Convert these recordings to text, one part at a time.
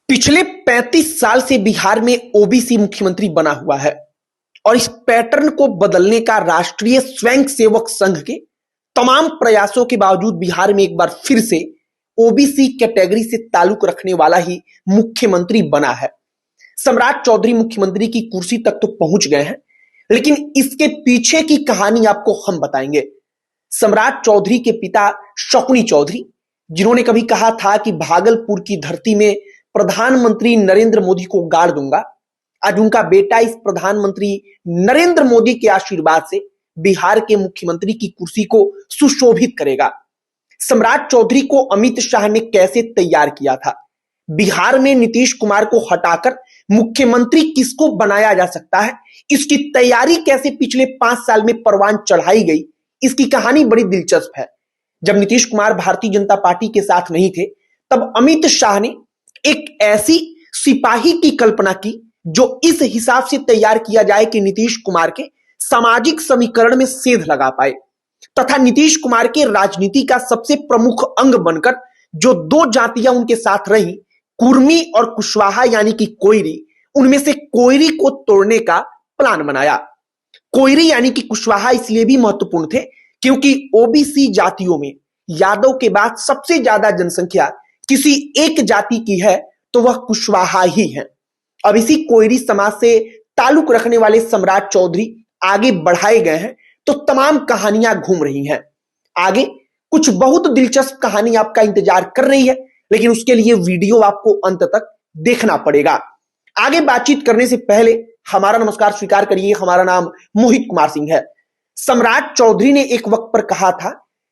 पिछले 35 साल से बिहार में ओबीसी मुख्यमंत्री बना हुआ है और इस पैटर्न को बदलने का राष्ट्रीय स्वयंसेवक संघ के तमाम प्रयासों के बावजूद बिहार में एक बार फिर से ओबीसी कैटेगरी से ताल्लुक रखने वाला ही मुख्यमंत्री बना है। सम्राट चौधरी मुख्यमंत्री की कुर्सी तक तो पहुंच गए हैं, लेकिन इसके पीछे की कहानी आपको हम बताएंगे। सम्राट चौधरी के पिता शकुनी चौधरी, जिन्होंने कभी कहा था कि भागलपुर की धरती में प्रधानमंत्री नरेंद्र मोदी को गाड़ दूंगा, आज उनका बेटा इस प्रधानमंत्री नरेंद्र मोदी के आशीर्वाद से बिहार के मुख्यमंत्री की कुर्सी को सुशोभित करेगा। सम्राट चौधरी को अमित शाह ने कैसे तैयार किया था? बिहार में नीतीश कुमार को हटाकर मुख्यमंत्री किसको बनाया जा सकता है, इसकी तैयारी कैसे पिछले 5 साल में परवान चढ़ाई गई, इसकी कहानी बड़ी दिलचस्प है। जब नीतीश कुमार भारतीय जनता पार्टी के साथ नहीं थे, तब अमित शाह ने एक ऐसी सिपाही की कल्पना की जो इस हिसाब से तैयार किया जाए कि नीतीश कुमार के सामाजिक समीकरण में सेध लगा पाए तथा नीतीश कुमार के राजनीति का सबसे प्रमुख अंग बनकर जो दो जातियां उनके साथ रही, कुर्मी और कुशवाहा यानी कि कोयरी, उनमें से कोयरी को तोड़ने का प्लान बनाया। कोयरी यानी कि कुशवाहा इसलिए भी महत्वपूर्ण थे क्योंकि ओबीसी जातियों में यादव के बाद सबसे ज्यादा जनसंख्या किसी एक जाति की है तो वह कुशवाहा ही है। अब इसी कोयरी समाज से ताल्लुक रखने वाले सम्राट चौधरी आगे बढ़ाए गए हैं तो तमाम कहानियां घूम रही हैं। आगे कुछ बहुत दिलचस्प कहानी आपका इंतजार कर रही है, लेकिन उसके लिए वीडियो आपको अंत तक देखना पड़ेगा। आगे बातचीत करने से पहले हमारा नमस्कार स्वीकार करिए। हमारा नाम मोहित कुमार सिंह है। सम्राट चौधरी ने एक वक्त पर कहा था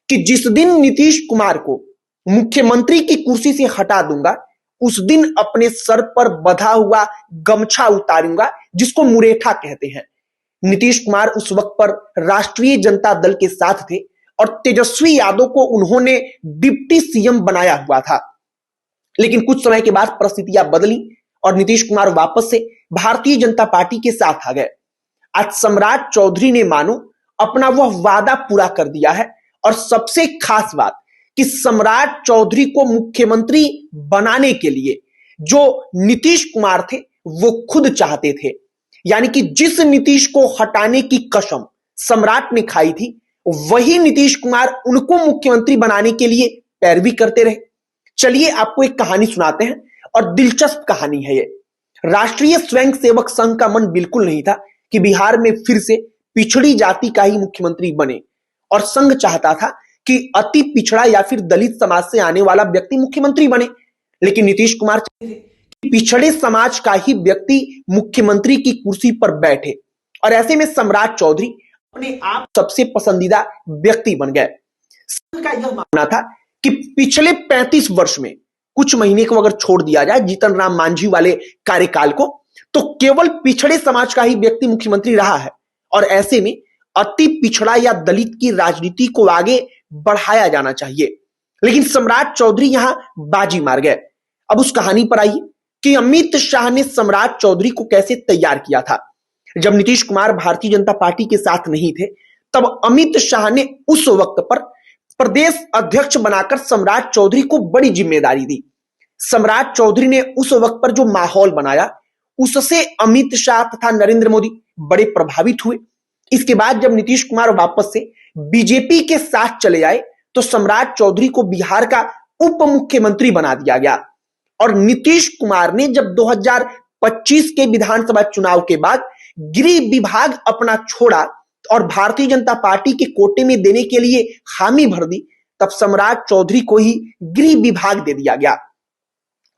कि जिस दिन नीतीश कुमार को मुख्यमंत्री की कुर्सी से हटा दूंगा, उस दिन अपने सर पर बंधा हुआ गमछा उतारूंगा, जिसको मुरेठा कहते हैं। नीतीश कुमार उस वक्त पर राष्ट्रीय जनता दल के साथ थे और तेजस्वी यादव को उन्होंने डिप्टी सीएम बनाया हुआ था। लेकिन कुछ समय के बाद परिस्थितियां बदली और नीतीश कुमार वापस से भारतीय जनता पार्टी के साथ आ गए। आज सम्राट चौधरी ने मानो अपना वह वादा पूरा कर दिया है और सबसे खास बात कि सम्राट चौधरी को मुख्यमंत्री बनाने के लिए जो नीतीश कुमार थे वो खुद चाहते थे, यानी कि जिस नीतीश को हटाने की कसम सम्राट ने खाई थी, वही नीतीश कुमार उनको मुख्यमंत्री बनाने के लिए पैरवी करते रहे। चलिए आपको एक कहानी सुनाते हैं और दिलचस्प कहानी है ये। राष्ट्रीय स्वयंसेवक संघ का मन बिल्कुल नहीं था कि बिहार में फिर से पिछड़ी जाति का ही मुख्यमंत्री बने और संघ चाहता था कि अति पिछड़ा या फिर दलित समाज से आने वाला व्यक्ति मुख्यमंत्री बने, लेकिन नीतीश कुमार चाहते थे कि पिछड़े समाज का ही व्यक्ति मुख्यमंत्री की कुर्सी पर बैठे और ऐसे में सम्राट चौधरी अपने आप सबसे पसंदीदा व्यक्ति बन गए। संघ का यह मानना था कि पिछले 35 वर्ष में कुछ महीने को अगर छोड़ दिया जाए जीतन राम मांझी वाले कार्यकाल को, तो केवल पिछड़े समाज का ही व्यक्ति मुख्यमंत्री रहा है और ऐसे में अति पिछड़ा या दलित की राजनीति को आगे बढ़ाया जाना चाहिए। लेकिन सम्राट चौधरी यहां बाजी मार गए। अब उस कहानी पर आइए कि अमित शाह ने सम्राट चौधरी को कैसे तैयार किया था। जब नीतीश कुमार भारतीय जनता पार्टी के साथ नहीं थे, तब अमित शाह ने उस वक्त पर प्रदेश अध्यक्ष बनाकर सम्राट चौधरी को बड़ी जिम्मेदारी दी। सम्राट चौधरी ने उस वक्त पर जो माहौल बनाया, उससे अमित शाह तथा नरेंद्र मोदी बड़े प्रभावित हुए। इसके बाद जब नीतीश कुमार वापस से बीजेपी के साथ चले आए, तो सम्राट चौधरी को बिहार का उप मुख्यमंत्री बना दिया गया और नीतीश कुमार ने जब 2025 के विधानसभा चुनाव के बाद गृह विभाग अपना छोड़ा और भारतीय जनता पार्टी के कोटे में देने के लिए हामी भर दी, तब सम्राट चौधरी को ही गृह विभाग दे दिया गया।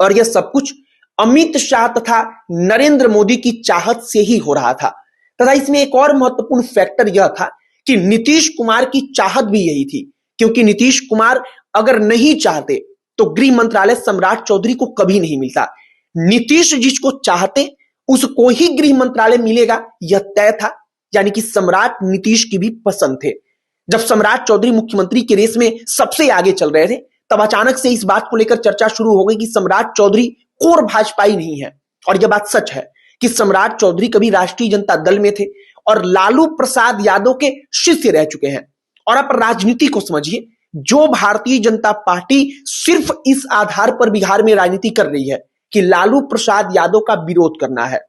और यह सब कुछ अमित शाह तथा नरेंद्र मोदी की चाहत से ही हो रहा था। तथा इसमें एक और महत्वपूर्ण फैक्टर यह था कि नीतीश कुमार की चाहत भी यही थी, क्योंकि नीतीश कुमार अगर नहीं चाहते तो गृह मंत्रालय सम्राट चौधरी को कभी नहीं मिलता। नीतीश जिसको चाहते उसको ही गृह मंत्रालय मिलेगा, यह तय था। यानी कि सम्राट नीतीश की भी पसंद थे। जब सम्राट चौधरी मुख्यमंत्री के रेस में सबसे आगे चल रहे थे, तब अचानक से इस बात को लेकर चर्चा शुरू हो गई कि सम्राट चौधरी कोर भाजपाई नहीं है। और यह बात सच है कि सम्राट चौधरी कभी राष्ट्रीय जनता दल में थे और लालू प्रसाद यादव के शिष्य रह चुके हैं। और आप राजनीति को समझिए, जो भारतीय जनता पार्टी सिर्फ इस आधार पर बिहार में राजनीति कर रही है कि लालू प्रसाद यादव का विरोध करना है,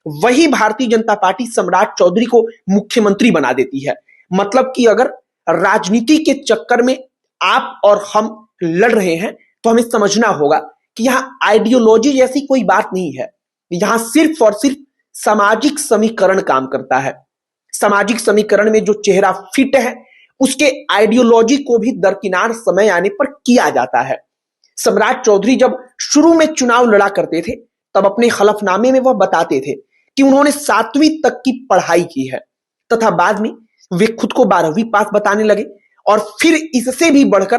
वही भारतीय जनता पार्टी सम्राट चौधरी को मुख्यमंत्री बना देती है। मतलब कि अगर राजनीति के चक्कर में आप और हम लड़ रहे हैं तो हमें समझना होगा कि यहां आइडियोलॉजी जैसी कोई बात नहीं है, यहां सिर्फ और सिर्फ सामाजिक समीकरण काम करता है। सामाजिक समीकरण में जो चेहरा फिट है उसके आइडियोलॉजी को भी दरकिनार समय आने पर किया जाता है। सम्राट चौधरी जब शुरू में चुनाव लड़ा करते थे तब अपने हलफनामे में वह बताते थे कि उन्होंने 7वीं तक की पढ़ाई की है तथा बाद में वे खुद को 12वीं पास बताने लगे और फिर इससे भी बढ़कर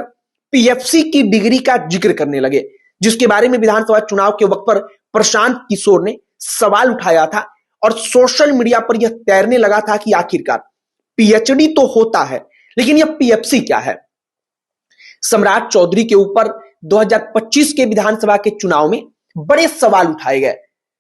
पीएफसी की डिग्री का जिक्र करने लगे, जिसके बारे में विधानसभा चुनाव के वक्त पर प्रशांत किशोर ने सवाल उठाया था और सोशल मीडिया पर यह तैरने लगा था कि आखिरकार पीएचडी तो होता है लेकिन यह पीएफसी क्या है। सम्राट चौधरी के ऊपर 2025 के विधानसभा के चुनाव में बड़े सवाल उठाए गए।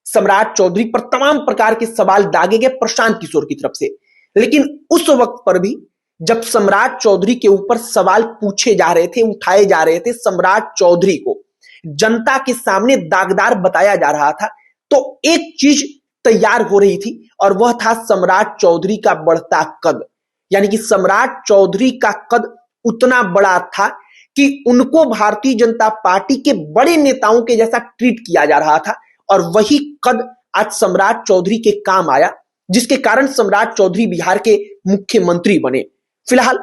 सम्राट चौधरी पर तमाम प्रकार के सवाल दागे गए प्रशांत किशोर की तरफ से, लेकिन उस वक्त पर भी जब सम्राट चौधरी के ऊपर सवाल पूछे जा रहे थे, उठाए जा रहे थे, सम्राट चौधरी को जनता के सामने दागदार बताया जा रहा था, तो एक चीज तैयार हो रही थी और वह था सम्राट चौधरी का बढ़ता कद। यानी कि सम्राट चौधरी का कद उतना बड़ा था कि उनको भारतीय जनता पार्टी के बड़े नेताओं के जैसा ट्रीट किया जा रहा था और वही कद आज सम्राट चौधरी के काम आया, जिसके कारण सम्राट चौधरी बिहार के मुख्यमंत्री बने। फिलहाल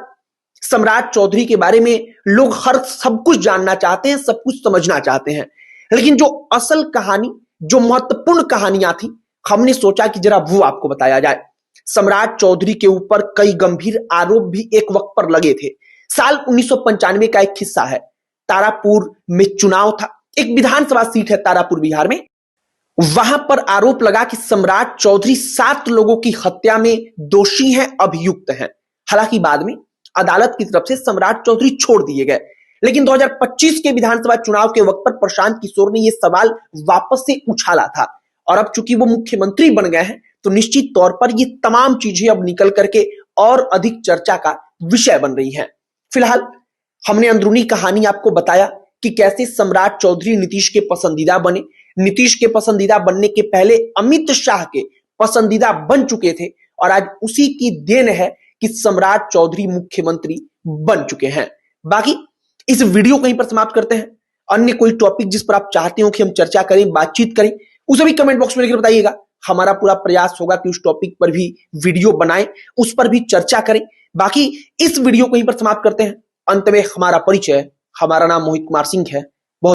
सम्राट चौधरी के बारे में लोग सब कुछ जानना चाहते हैं, सब कुछ समझना चाहते हैं, लेकिन जो असल कहानी, जो महत्वपूर्ण कहानियां थी, हमने सोचा कि जरा वो आपको बताया जाए। सम्राट चौधरी के ऊपर कई गंभीर आरोप भी एक वक्त पर लगे थे। साल 1995 का एक हिस्सा है, तारापुर में चुनाव था, एक विधानसभा सीट है तारापुर बिहार में। वहां पर आरोप लगा कि सम्राट चौधरी 7 लोगों की हत्या में दोषी हैं, अभियुक्त हैं। हालांकि बाद में अदालत की तरफ से सम्राट चौधरी छोड़ दिए गए, लेकिन 2025 के विधानसभा चुनाव के वक्त पर प्रशांत किशोर ने यह सवाल वापस से उछाला था और अब चूंकि वो मुख्यमंत्री बन गए हैं तो निश्चित तौर पर ये तमाम चीजें अब निकल करके और अधिक चर्चा का विषय बन रही हैं। फिलहाल हमने अंदरूनी कहानी आपको बताया कि कैसे सम्राट चौधरी नीतीश के पसंदीदा बने, नीतीश के पसंदीदा बनने के पहले अमित शाह के पसंदीदा बन चुके थे और आज उसी की देन है कि सम्राट चौधरी मुख्यमंत्री बन चुके हैं। बाकी इस वीडियो को यहीं पर समाप्त करते हैं। अन्य कोई टॉपिक जिस पर आप चाहते हो कि हम चर्चा करें, बातचीत करें, उसे भी कमेंट बॉक्स में लिखकर बताइएगा। हमारा पूरा प्रयास होगा कि उस टॉपिक पर भी वीडियो बनाएं, उस पर भी चर्चा करें। बाकी इस वीडियो को यहीं पर समाप्त करते हैं। अंत में हमारा परिचय, हमारा नाम मोहित कुमार सिंह है।